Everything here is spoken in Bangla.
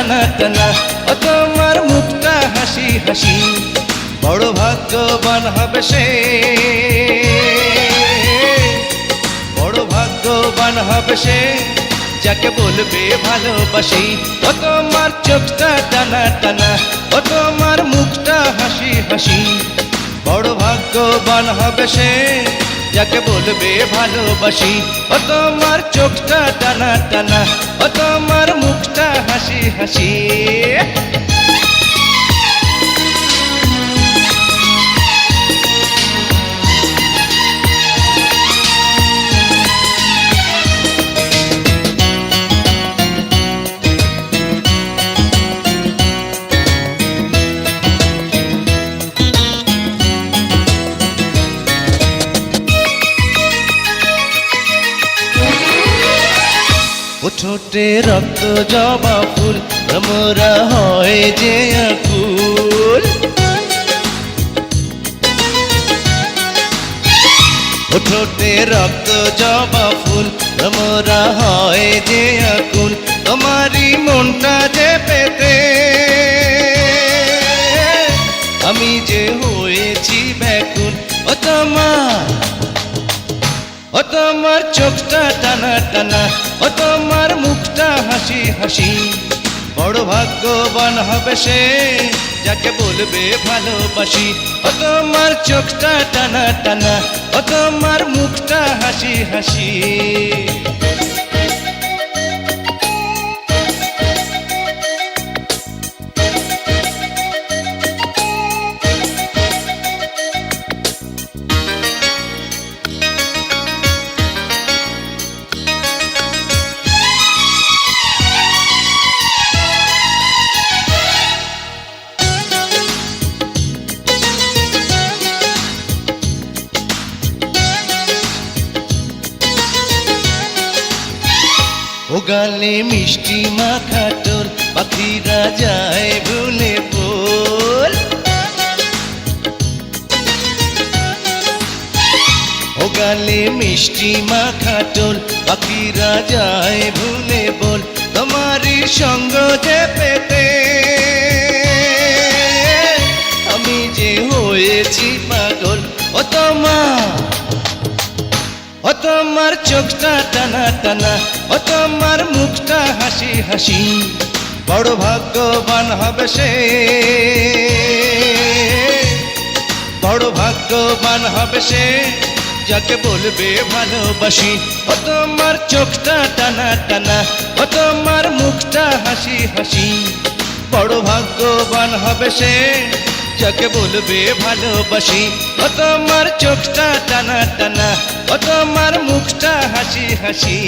টানা টানা, ও তোমার মুখটা হাসি হাসি, বড় ভাগ্যবান হবে সে, বড় ভাগ্যবান হবে সে, যাকে বলবে ভালোবাসি। ও তোমার চোখটা টানা টানা, ও তোমার মুখটা হাসি হাসি, বড় ভাগ্যবান হবে সে, যাকে বলবে ভালোবাসি। ও তোমার চোখটা টানা টানা, ও তোমার মুখটা হাসি হাসি। ও ঠোঁটে রক্ত জবা ফুল, ভ্রমরা হয় যে আকুল, ও ঠোঁটে রক্ত জবা ফুল, ভ্রমরা হয় যে আকুল, তোমারই মনটা যে পেতে আমি যে হয়েছি ব্যাকুল। ও তোমার, ও তোমার চোখটা টানা টানা, ও তোমার মুখটা হাসি হাসি, বড় ভাগ্যবান হবে সে, যাকে বলবে ভালোবাসি। ও তোমার চোখটা টানা টানা, ও তোমার মুখটা হাসি হাসি। ও গালে মিষ্টি মাখা টোল, পাখিরা যায় ভুলে বল, ও গালে মিষ্টি মাখা টোল, পাখিরা যায় ভুলে বল, তোমারই সঙ্গ যে পেতে আমি যে হয়েছি পাগল। ও তোমার, ও তোমার চোখটা টানা টানা, ও তোমার মুখটা হাসি হাসি, বড় ভাগ্যবান হবে সে, বড় ভাগ্যবান হবে সে, যাকে বলবে ভালোবাসি। ও তোমার চোখটা টানা টানা, ও তোমার মুখটা হাসি হাসি, বড় ভাগ্যবান হবে সে, যাকে বলবে ভালোবাসি। ও তোমার চোখটা টানা টানা, ও তোমার মুখটা হাসি হাসি।